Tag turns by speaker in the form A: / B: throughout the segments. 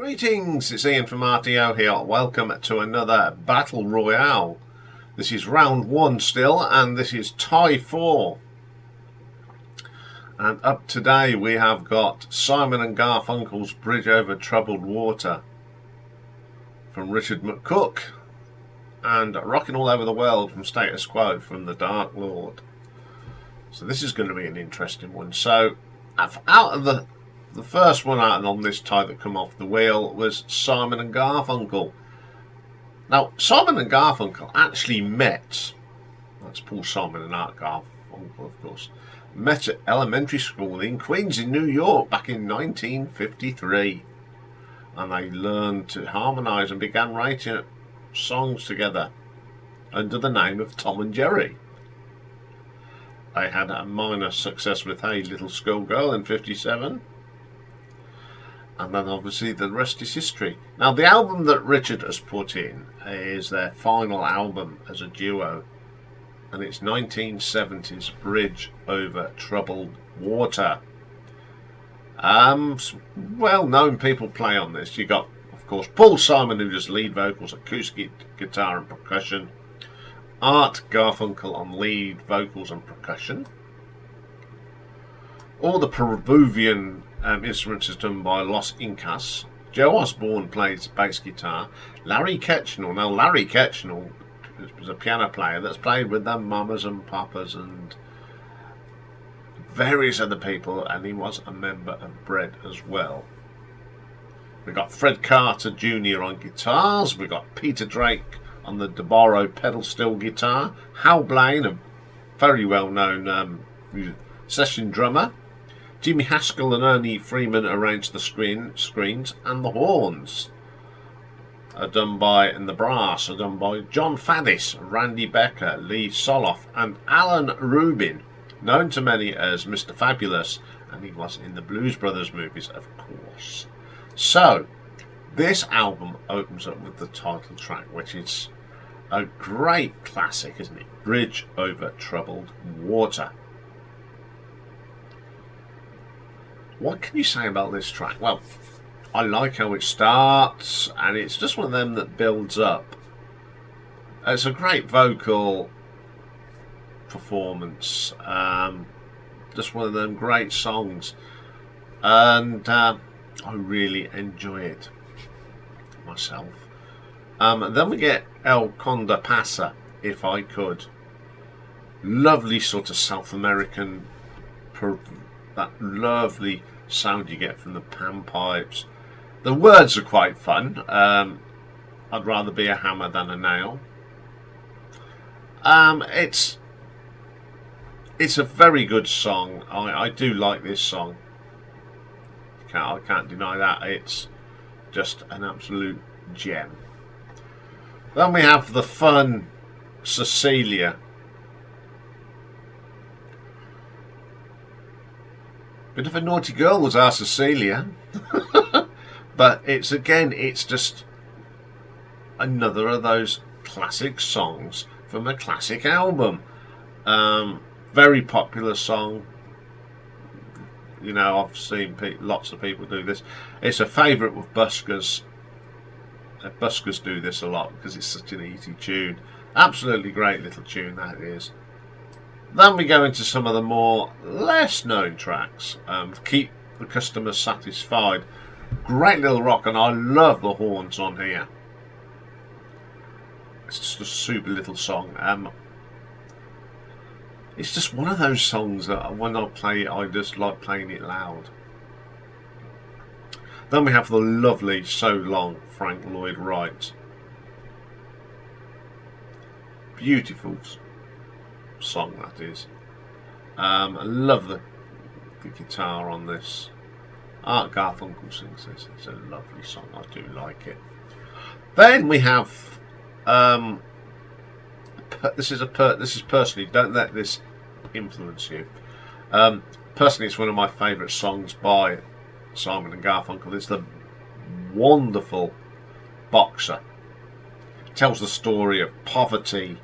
A: Greetings, it's Ian from RTO here. Welcome to another Battle Royale. This is round 1 still, and this is tie 4. And up today we have got Simon and Garfunkel's Bridge Over Troubled Water from Richard McCook, and Rockin All Over the World from Status Quo from the Dark Lord. So this is going to be an interesting one. So out of the first one out on this tie that come off the wheel was Simon and Garfunkel. Now, Simon and Garfunkel actually met, that's Paul Simon and Art Garfunkel, of course, met at elementary school in Queens in New York back in 1953. And they learned to harmonise and began writing songs together under the name of Tom and Jerry. They had a minor success with Hey Little Schoolgirl in 57. And then obviously the rest is history. Now the album that Richard has put in is their final album as a duo, and it's 1970s Bridge Over Troubled Water. Well-known people play on this. You got, of course, Paul Simon, who does lead vocals, acoustic guitar and percussion. Art Garfunkel on lead vocals and percussion. All the Peruvian instruments is done by Los Incas. Joe Osborne plays bass guitar. Larry Ketchnell. Now, Larry Ketchnell was a piano player that's played with the Mamas and Papas and various other people, and he was a member of Bread as well. We got Fred Carter Jr. on guitars. We got Peter Drake on the DeBarro pedal steel guitar. Hal Blaine, a very well-known session drummer. Jimmy Haskell and Ernie Freeman arranged the screens, and the horns and the brass are done by John Faddis, Randy Becker, Lee Soloff, and Alan Rubin, known to many as Mr. Fabulous, and he was in the Blues Brothers movies, of course. So, this album opens up with the title track, which is a great classic, isn't it? Bridge Over Troubled Water. What can you say about this track? Well, I like how it starts, and it's just one of them that builds up. It's a great vocal performance, just one of them great songs, and I really enjoy it myself. Then we get El Condor Pasa, If I Could. Lovely sort of South American, that lovely sound you get from the panpipes. The words are quite fun. I'd rather be a hammer than a nail. It's a very good song. I do like this song. I can't deny that. It's just an absolute gem. Then we have the fun Cecilia. Bit of a naughty girl was our Cecilia. But it's just another of those classic songs from a classic album. Very popular song. You know, I've seen lots of people do this. It's a favourite with buskers. Buskers do this a lot because it's such an easy tune. Absolutely great little tune that is. Then we go into some of the more less known tracks. Keep the Customer Satisfied. Great little rock, and I love the horns on here. It's just a super little song. It's just one of those songs that when I play it, I just like playing it loud. Then we have the lovely So Long, Frank Lloyd Wright. Beautiful song that is. I love the guitar on this. Art Garfunkel sings this. It's a lovely song. I do like it. Then we have this is personally, don't let this influence you. Personally, it's one of my favourite songs by Simon and Garfunkel. It's the wonderful Boxer. It tells the story of poverty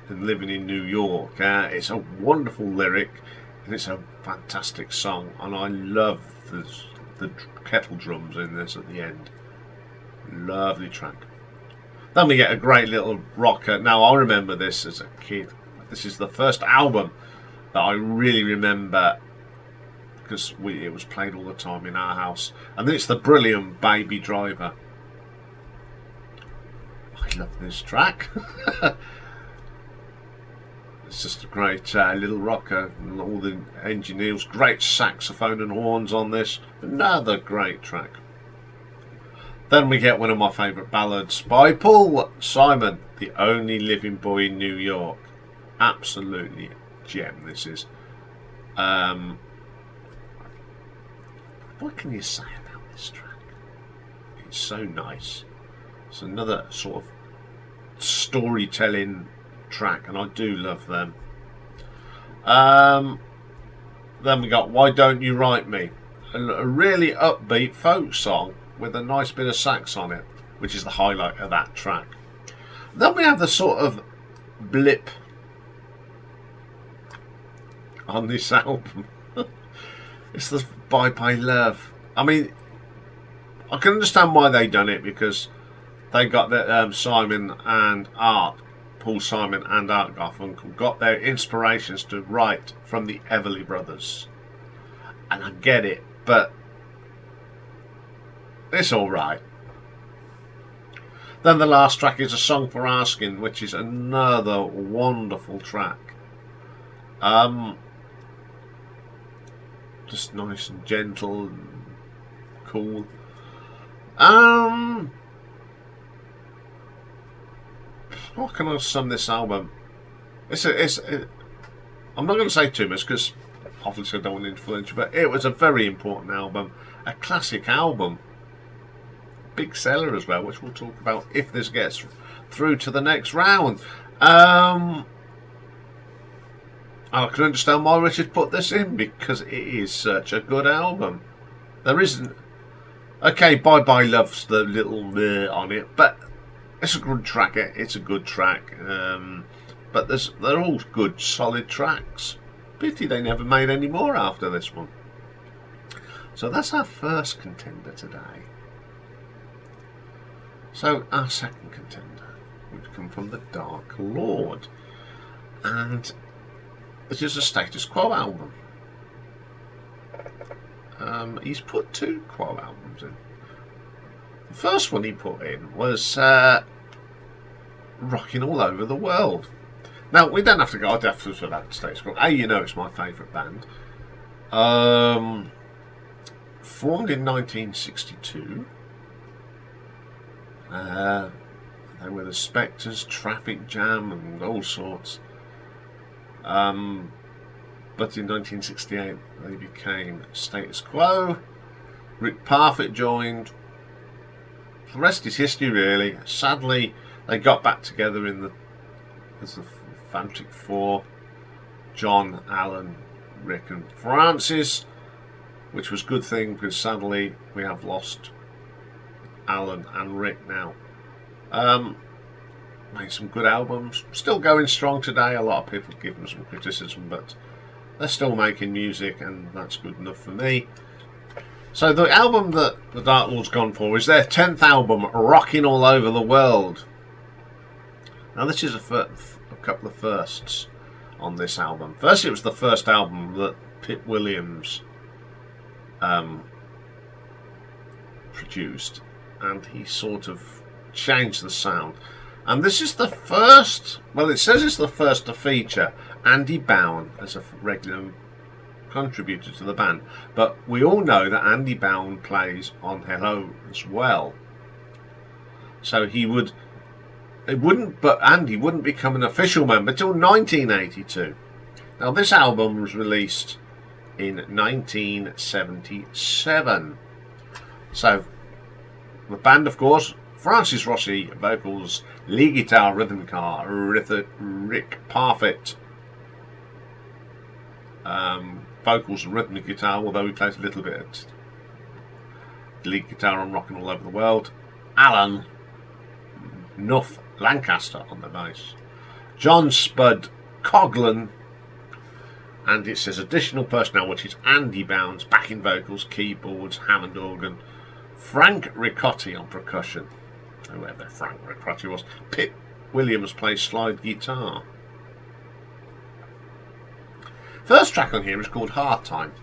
A: and living in New York. It's a wonderful lyric, and it's a fantastic song, and I love the kettle drums in this at the end. Lovely track. Then we get a great little rocker. Now, I remember this as a kid. This is the first album that I really remember because it was played all the time in our house. And it's the brilliant Baby Driver. I love this track. It's just a great little rocker. And all the engineers, great saxophone and horns on this. Another great track. Then we get one of my favourite ballads by Paul Simon, The Only Living Boy in New York. Absolutely gem this is. What can you say about this track? It's so nice. It's another sort of storytelling track, and I do love them. Then we got Why Don't You Write Me? A really upbeat folk song with a nice bit of sax on it, which is the highlight of that track. Then we have the sort of blip on this album. It's the Bye Bye Love. I mean, I can understand why they done it, because they got their Simon and Art, Paul Simon and Art Garfunkel, got their inspirations to write from the Everly Brothers. And I get it, but it's alright. Then the last track is A Song for Asking, which is another wonderful track. Just nice and gentle and cool. What can I sum this album? I'm not going to say too much because obviously I don't want to influence you, but it was a very important album, a classic album, big seller as well, which we'll talk about if this gets through to the next round. I can understand why Richard put this in, because it is such a good album. There isn't... Okay, Bye Bye Love's the little meh on it, but it's a good track. It's a good track. But they're all good, solid tracks. Pity they never made any more after this one. So that's our first contender today. So our second contender would come from the Dark Lord. And it is a Status Quo album. He's put 2 Quo albums in. The first one he put in was Rockin' All Over the World. Now, we don't have to go depth for that Status Quo. You know it's my favourite band. Formed in 1962. They were the Spectres, Traffic Jam and all sorts. But in 1968 they became Status Quo. Rick Parfitt joined. The rest is history, really. Sadly, they got back together as the Fantastic Four: John, Alan, Rick and Francis, which was a good thing because sadly we have lost Alan and Rick now. Made some good albums, still going strong today. A lot of people give them some criticism, but they're still making music, and that's good enough for me. So the album that the Dark Lord's gone for is their 10th album, Rockin' All Over the World. Now this is a couple of firsts on this album. First, it was the first album that Pip Williams produced, and he sort of changed the sound. And this is the first, well, it says it's the first to feature Andy Bowen as a regular contributor to the band. But we all know that Andy Bowen plays on Hello as well. So Andy wouldn't become an official member until 1982. Now this album was released in 1977. So the band, of course, Francis Rossi vocals, lead guitar, rhythm guitar, Rick Parfitt vocals and rhythm guitar, although he plays a little bit of lead guitar on Rockin' All Over the World. Alan Nuff Lancaster on the bass. John Spud Coghlan And it says additional personnel, which is Andy Bounds, backing vocals, keyboards, Hammond organ, Frank Ricotti on percussion, whoever Frank Ricotti was. Pip Williams plays slide guitar. First track on here is called Hard Time.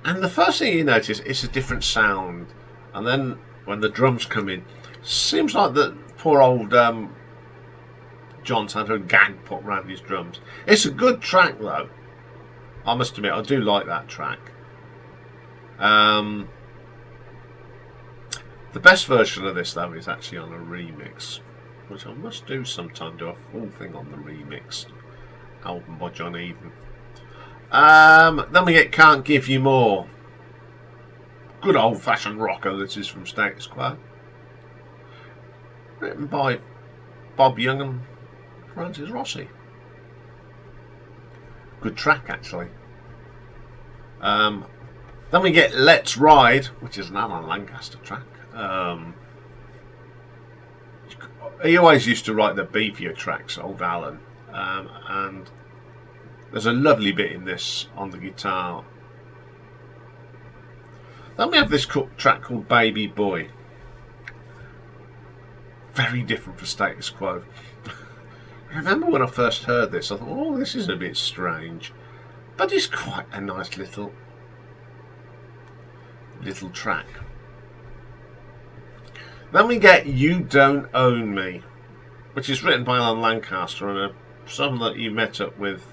A: And the first thing you notice is a different sound. And then when the drums come in, seems like the poor old John's had a gag put around his drums. It's a good track though. I must admit, I do like that track. The best version of this though is actually on a remix, which I must do sometime, do a full thing on the remix album by John Eden. Then we get Can't Give You More. Good old fashioned rocker. This is from Status Quo. Written by Bob Young and Francis Rossi. Good track actually. Then we get Let's Ride, which is an Alan Lancaster track. He always used to write the beefier tracks, old Alan. And there's a lovely bit in this on the guitar. Then we have this track called Baby Boy. Very different for Status Quo. I remember when I first heard this, I thought, oh, this is a bit strange. But it's quite a nice little track. Then we get You Don't Own Me, which is written by Alan Lancaster and someone that you met up with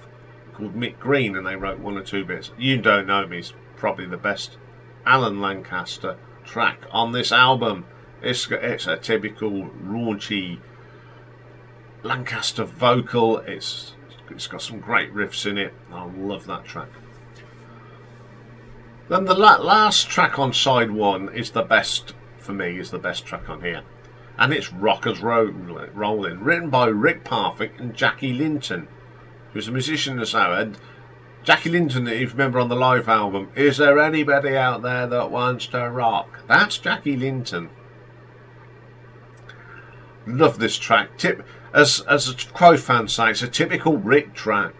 A: called Mick Green, and they wrote one or two bits. You Don't Know Me is probably the best Alan Lancaster track on this album. It's a typical raunchy Lancaster vocal. It's got some great riffs in it. I love that track. Then the last track on side one is the best for me. Is the best track on here, and it's Rockers Rollin', written by Rick Parfitt and Jackie Linton, who's a musician as well. And Jackie Linton, if you remember on the live album, Is There Anybody Out There That Wants to Rock? That's Jackie Linton. Love this track. As a Quo fans say, it's a typical Rick track.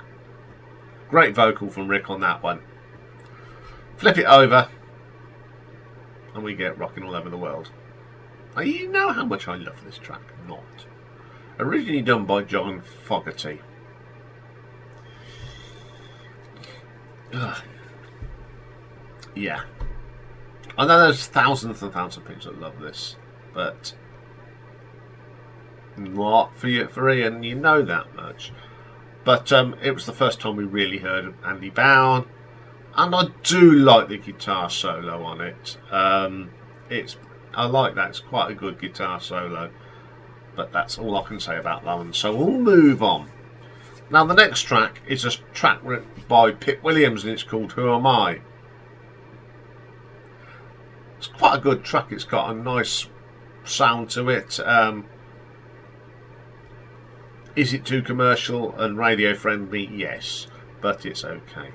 A: Great vocal from Rick on that one. Flip it over, and we get Rockin' All Over the World. Now, you know how much I love this track. Not. Originally done by John Fogerty. Yeah. I know there's thousands and thousands of people that love this, but not for you, for Ian, you know that much. But it was the first time we really heard of Andy Bound, and I do like the guitar solo on it. I like that. It's quite a good guitar solo, but that's all I can say about that one. So we'll move on. Now the next track is a track written by Pip Williams, and it's called Who Am I? It's quite a good track. It's got a nice sound to it. Is it too commercial and radio friendly? Yes, but it's okay.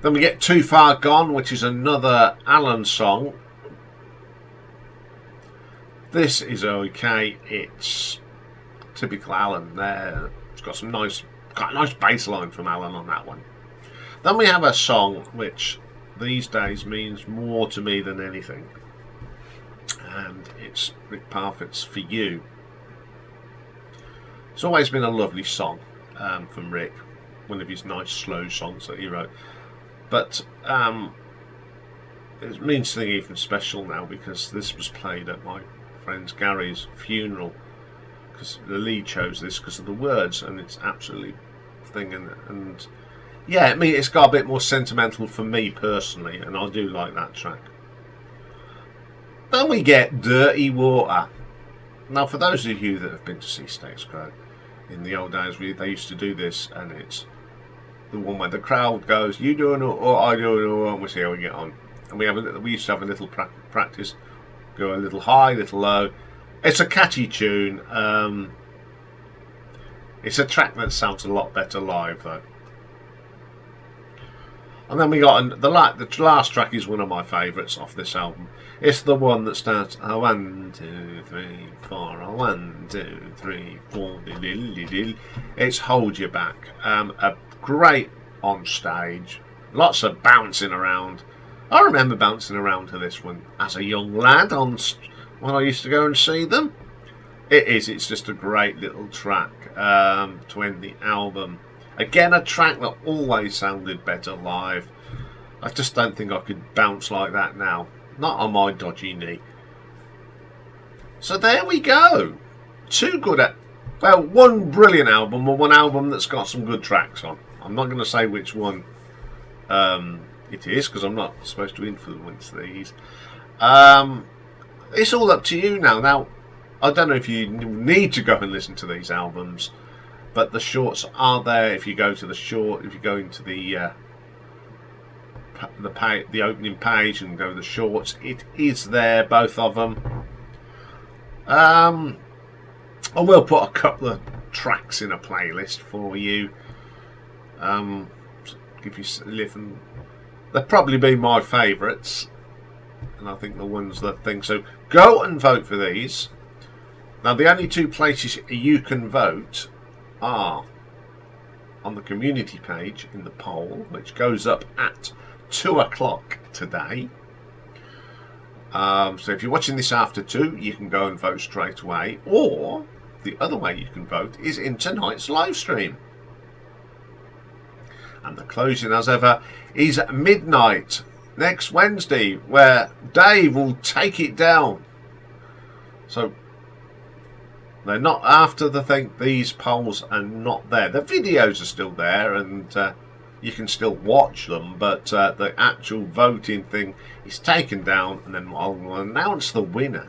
A: Then we get Too Far Gone, which is another Alan song. This is okay. It's typical Alan there. It's got a nice bass line from Alan on that one. Then we have a song which these days means more to me than anything, and it's Rick Parfitt's For You. It's always been a lovely song from Rick, one of his nice slow songs that he wrote. But it means something even special now, because this was played at my friend Gary's funeral, because the lead chose this because of the words, and it's absolutely thing. And yeah, I mean, it's got a bit more sentimental for me personally, and I do like that track. Then we get Dirty Water. Now, for those of you that have been to see Status Quo, in the old days they used to do this, and it's the one where the crowd goes, you doing it or I doing it, and we see how we get on. And we used to have a little practice, go a little high, a little low. It's a catchy tune. It's a track that sounds a lot better live though. And then we got the last track is one of my favourites off this album. It's the one that starts 1, 2, 3, 4, 1, 2, 3, 4. It's Hold You Back. A great on stage, lots of bouncing around. I remember bouncing around to this one as a young lad when I used to go and see them. It's just a great little track to end the album. Again, a track that always sounded better live. I just don't think I could bounce like that now. Not on my dodgy knee. So there we go. One brilliant album and one album that's got some good tracks on. I'm not going to say which one it is because I'm not supposed to influence these. It's all up to you now. Now, I don't know if you need to go and listen to these albums, but the shorts are there. If you go to the short, if you go into the opening page and go to the shorts, it is there, both of them. I will put a couple of tracks in a playlist for you. Give you a listen. They'll probably be my favourites, and I think the ones that think so. Go and vote for these. Now, the only two places you can vote are on the community page in the poll, which goes up at 2 o'clock today. So if you're watching this after 2, you can go and vote straight away. Or the other way you can vote is in tonight's live stream. And the closing, as ever, is midnight next Wednesday, where Dave will take it down. So they're not after the thing. These polls are not there. The videos are still there, and you can still watch them, but the actual voting thing is taken down, and then I'll announce the winner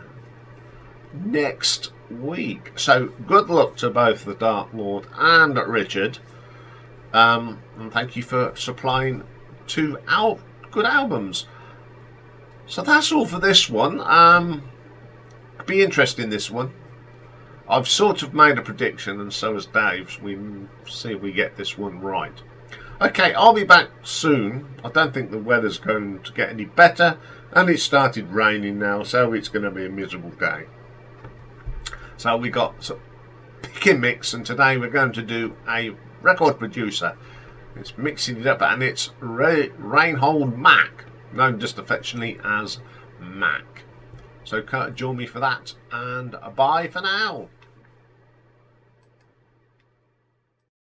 A: next week. So good luck to both the Dark Lord and Richard, and thank you for supplying 2 good albums. So that's all for this one. Be interesting, this one. I've sort of made a prediction, and so has Dave. We see if we get this one right. Okay, I'll be back soon. I don't think the weather's going to get any better, and it started raining now, so it's going to be a miserable day. So we got some pick and mix, and today we're going to do a record producer. It's mixing it up, and it's Reinhold Mack, known just affectionately as Mac. So join me for that, and bye for now.